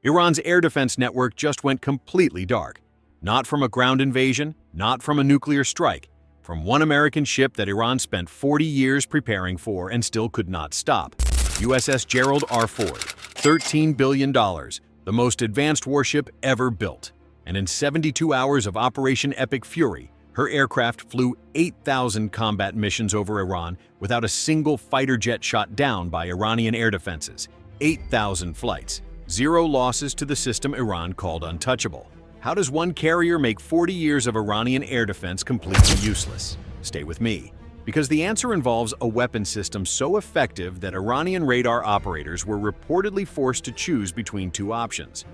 Iran's air defense network just went completely dark. Not from a ground invasion, not from a nuclear strike, from one American ship that Iran spent 40 years preparing for and still could not stop. USS Gerald R. $13 billion, the most advanced warship ever built. And in 72 hours of Operation Epic Fury, her aircraft flew 8,000 combat missions over Iran without a single fighter jet shot down by Iranian air defenses. 8,000 flights. 0 losses to the system Iran called untouchable. How does one carrier make 40 years of Iranian air defense completely useless? Stay with me, because the answer involves a weapon system so effective that Iranian radar operators were reportedly forced to choose between 2 options.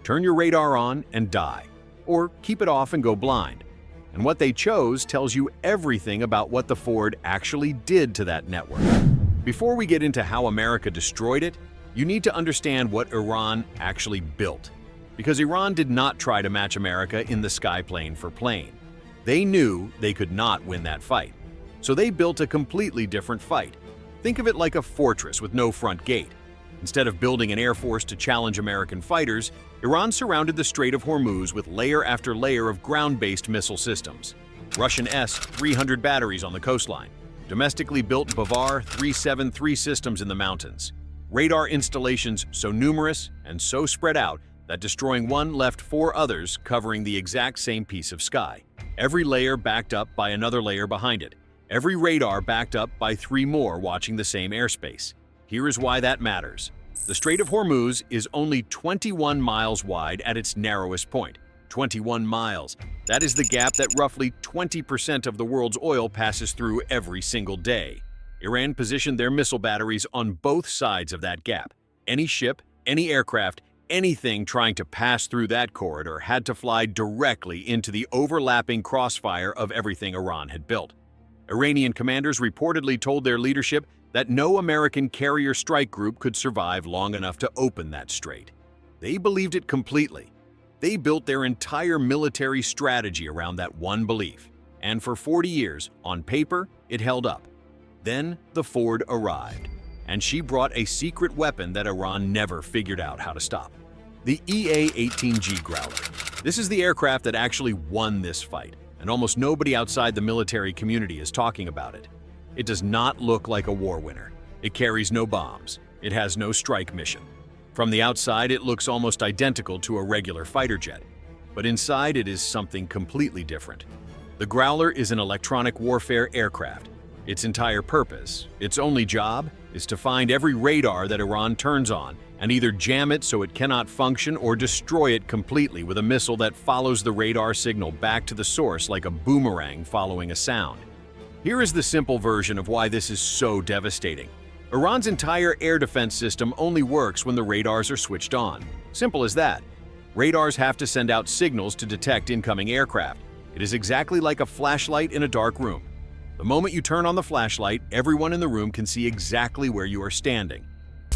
Turn your radar on and die, or keep it off and go blind. And what they chose tells you everything about what the Ford actually did to that network. Before we get into how America destroyed it, you need to understand what Iran actually built. Because Iran did not try to match America in the sky plane for plane. They knew they could not win that fight. So they built a completely different fight. Think of it like a fortress with no front gate. Instead of building an air force to challenge American fighters, Iran surrounded the Strait of Hormuz with layer after layer of ground-based missile systems. Russian S-300 batteries on the coastline. Domestically built Bavar 373 systems in the mountains. Radar installations so numerous and so spread out that destroying one left 4 others covering the exact same piece of sky. Every layer backed up by another layer behind it. Every radar backed up by 3 more watching the same airspace. Here is why that matters. The Strait of Hormuz is only 21 miles wide at its narrowest point. 21 miles. That is the gap that roughly 20% of the world's oil passes through every single day. Iran positioned their missile batteries on both sides of that gap. Any ship, any aircraft, anything trying to pass through that corridor had to fly directly into the overlapping crossfire of everything Iran had built. Iranian commanders reportedly told their leadership that no American carrier strike group could survive long enough to open that strait. They believed it completely. They built their entire military strategy around that one belief. And for 40 years, on paper, it held up. Then the Ford arrived, and she brought a secret weapon that Iran never figured out how to stop. The EA-18G Growler. This is the aircraft that actually won this fight, and almost nobody outside the military community is talking about it. It does not look like a war winner. It carries no bombs. It has no strike mission. From the outside, it looks almost identical to a regular fighter jet, but inside it is something completely different. The Growler is an electronic warfare aircraft. Its entire purpose, its only job, is to find every radar that Iran turns on and either jam it so it cannot function or destroy it completely with a missile that follows the radar signal back to the source like a boomerang following a sound. Here is the simple version of why this is so devastating. Iran's entire air defense system only works when the radars are switched on. Simple as that. Radars have to send out signals to detect incoming aircraft. It is exactly like a flashlight in a dark room. The moment you turn on the flashlight, everyone in the room can see exactly where you are standing.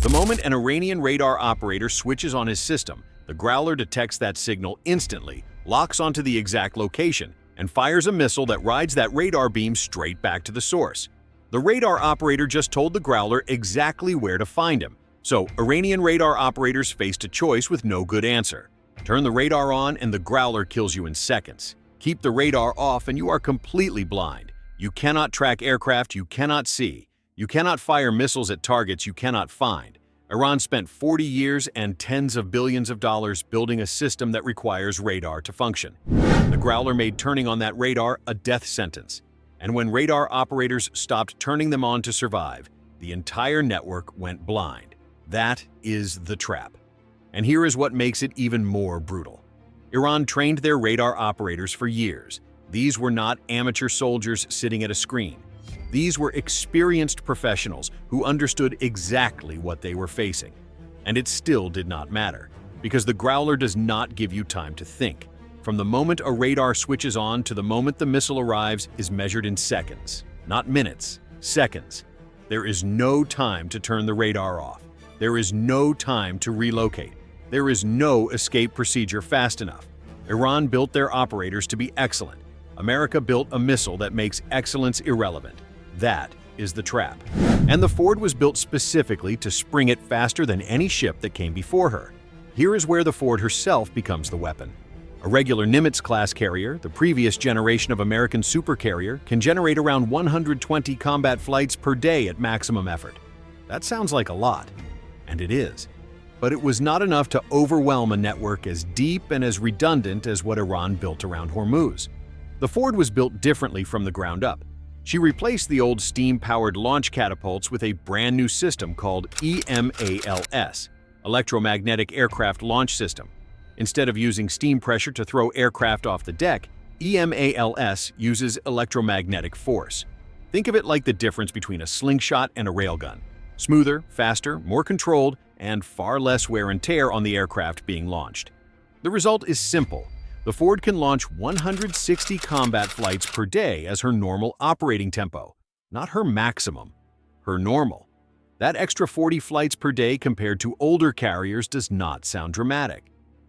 The moment an Iranian radar operator switches on his system, the Growler detects that signal instantly, locks onto the exact location, and fires a missile that rides that radar beam straight back to the source. The radar operator just told the Growler exactly where to find him, so Iranian radar operators faced a choice with no good answer. Turn the radar on and the Growler kills you in seconds. Keep the radar off and you are completely blind. You cannot track aircraft you cannot see. You cannot fire missiles at targets you cannot find. Iran spent 40 years and tens of billions of dollars building a system that requires radar to function. The Growler made turning on that radar a death sentence. And when radar operators stopped turning them on to survive, the entire network went blind. That is the trap. And here is what makes it even more brutal. Iran trained their radar operators for years. These were not amateur soldiers sitting at a screen. These were experienced professionals who understood exactly what they were facing. And it still did not matter, because the Growler does not give you time to think. From the moment a radar switches on to the moment the missile arrives is measured in seconds, not minutes, seconds. There is no time to turn the radar off. There is no time to relocate. There is no escape procedure fast enough. Iran built their operators to be excellent. America built a missile that makes excellence irrelevant. That is the trap. And the Ford was built specifically to spring it faster than any ship that came before her. Here is where the Ford herself becomes the weapon. A regular Nimitz-class carrier, the previous generation of American supercarrier, can generate around 120 combat flights per day at maximum effort. That sounds like a lot, and it is. But it was not enough to overwhelm a network as deep and as redundant as what Iran built around Hormuz. The Ford was built differently from the ground up. She replaced the old steam-powered launch catapults with a brand new system called EMALS, Electromagnetic Aircraft Launch System. Instead of using steam pressure to throw aircraft off the deck, EMALS uses electromagnetic force. Think of it like the difference between a slingshot and a railgun. Smoother, faster, more controlled, and far less wear and tear on the aircraft being launched. The result is simple. The Ford can launch 160 combat flights per day as her normal operating tempo, not her maximum, her normal. That extra 40 flights per day compared to older carriers does not sound dramatic.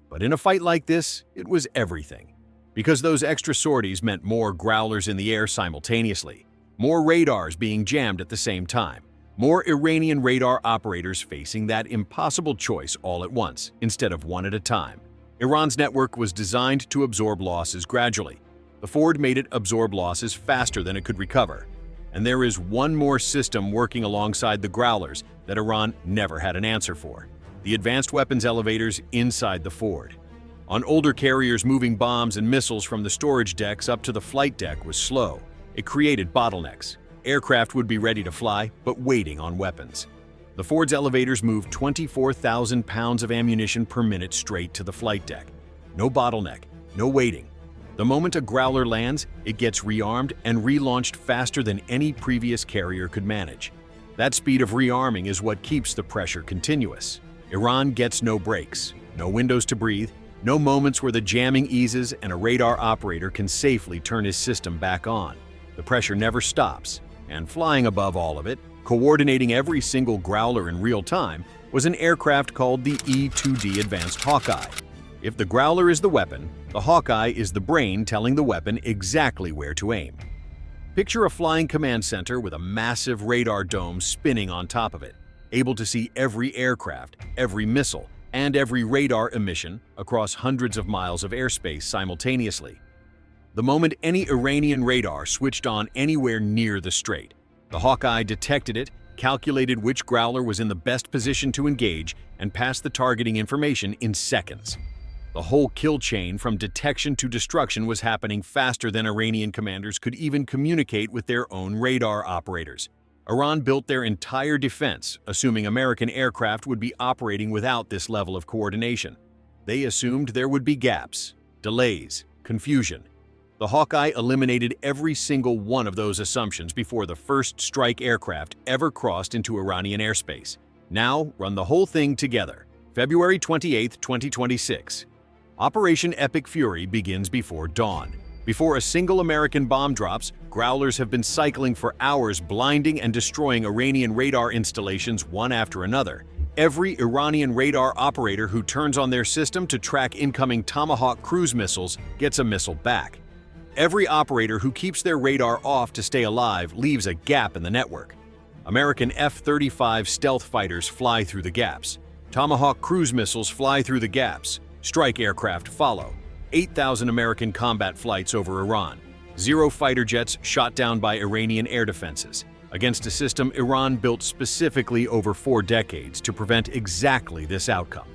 But in a fight like this, it was everything. Because those extra sorties meant more growlers in the air simultaneously, more radars being jammed at the same time, more Iranian radar operators facing that impossible choice all at once, instead of one at a time. Iran's network was designed to absorb losses gradually. The Ford made it absorb losses faster than it could recover. And there is one more system working alongside the growlers that Iran never had an answer for: the advanced weapons elevators inside the Ford. On older carriers, moving bombs and missiles from the storage decks up to the flight deck was slow. It created bottlenecks. Aircraft would be ready to fly, but waiting on weapons. The Ford's elevators moved 24,000 pounds of ammunition per minute straight to the flight deck. No bottleneck, no waiting. The moment a Growler lands, it gets rearmed and relaunched faster than any previous carrier could manage. That speed of rearming is what keeps the pressure continuous. Iran gets no breaks, no windows to breathe, no moments where the jamming eases and a radar operator can safely turn his system back on. The pressure never stops, and flying above all of it, coordinating every single Growler in real time, was an aircraft called the E-2D Advanced Hawkeye. If the Growler is the weapon, the Hawkeye is the brain telling the weapon exactly where to aim. Picture a flying command center with a massive radar dome spinning on top of it, able to see every aircraft, every missile, and every radar emission across hundreds of miles of airspace simultaneously. The moment any Iranian radar switched on anywhere near the strait, the Hawkeye detected it, calculated which Growler was in the best position to engage, and passed the targeting information in seconds. The whole kill chain from detection to destruction was happening faster than Iranian commanders could even communicate with their own radar operators. Iran built their entire defense, assuming American aircraft would be operating without this level of coordination. They assumed there would be gaps, delays, confusion. The Hawkeye eliminated every single one of those assumptions before the first strike aircraft ever crossed into Iranian airspace. Now, run the whole thing together. February 28, 2026. Operation Epic Fury begins before dawn. Before a single American bomb drops, Growlers have been cycling for hours, blinding and destroying Iranian radar installations one after another. Every Iranian radar operator who turns on their system to track incoming Tomahawk cruise missiles gets a missile back. Every operator who keeps their radar off to stay alive leaves a gap in the network. American F-35 stealth fighters fly through the gaps. Tomahawk cruise missiles fly through the gaps. Strike aircraft follow. 8,000 American combat flights over Iran. 0 fighter jets shot down by Iranian air defenses, against a system Iran built specifically over 4 decades to prevent exactly this outcome.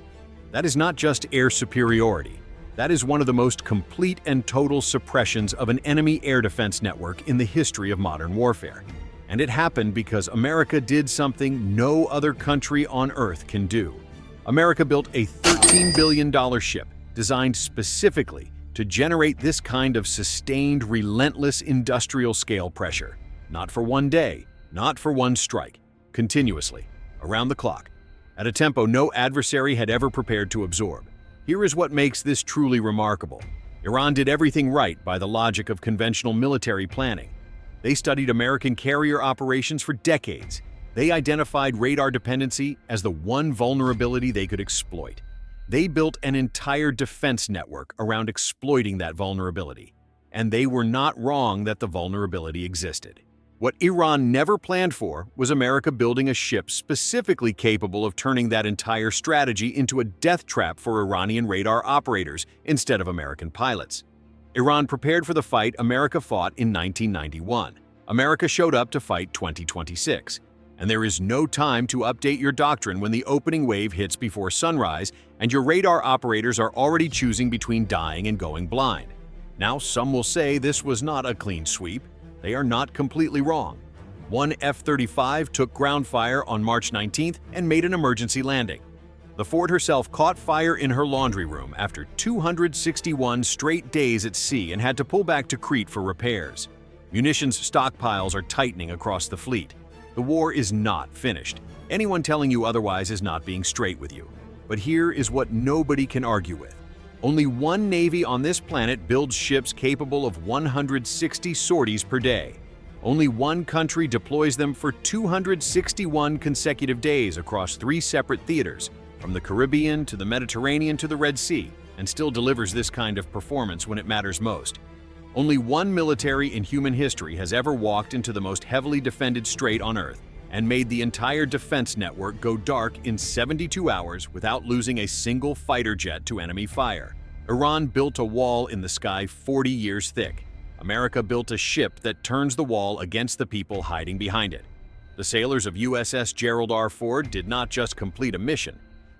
That is not just air superiority. That is one of the most complete and total suppressions of an enemy air defense network in the history of modern warfare. And it happened because America did something no other country on Earth can do. America built a $13 billion ship designed specifically to generate this kind of sustained, relentless industrial-scale pressure. Not for one day, not for one strike, continuously, around the clock, at a tempo no adversary had ever prepared to absorb. Here is what makes this truly remarkable. Iran did everything right by the logic of conventional military planning. They studied American carrier operations for decades. They identified radar dependency as the one vulnerability they could exploit. They built an entire defense network around exploiting that vulnerability. And they were not wrong that the vulnerability existed. What Iran never planned for was America building a ship specifically capable of turning that entire strategy into a death trap for Iranian radar operators instead of American pilots. Iran prepared for the fight America fought in 1991. America showed up to fight 2026. And there is no time to update your doctrine when the opening wave hits before sunrise and your radar operators are already choosing between dying and going blind. Now, some will say this was not a clean sweep. They are not completely wrong. One F-35 took ground fire on March 19th and made an emergency landing. The Ford herself caught fire in her laundry room after 261 straight days at sea and had to pull back to Crete for repairs. Munitions stockpiles are tightening across the fleet. The war is not finished. Anyone telling you otherwise is not being straight with you. But here is what nobody can argue with. Only one navy on this planet builds ships capable of 160 sorties per day. Only one country deploys them for 261 consecutive days across 3 separate theaters, from the Caribbean to the Mediterranean to the Red Sea, and still delivers this kind of performance when it matters most. Only one military in human history has ever walked into the most heavily defended strait on Earth and made the entire defense network go dark in 72 hours without losing a single fighter jet to enemy fire. Iran built a wall in the sky 40 years thick. America built a ship that turns the wall against the people hiding behind it. The sailors of USS Gerald R. Ford did not just complete a mission.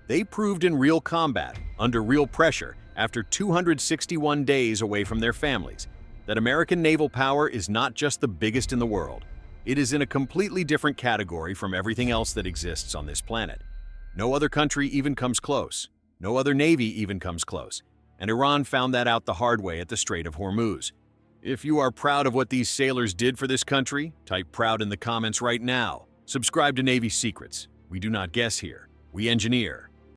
They proved in real combat, under real pressure, after 261 days away from their families, that American naval power is not just the biggest in the world. It is in a completely different category from everything else that exists on this planet. No other country even comes close. No other navy even comes close. And Iran found that out the hard way at the Strait of Hormuz. If you are proud of what these sailors did for this country, type proud in the comments right now. Subscribe to Navy Secrets. We do not guess here. We engineer.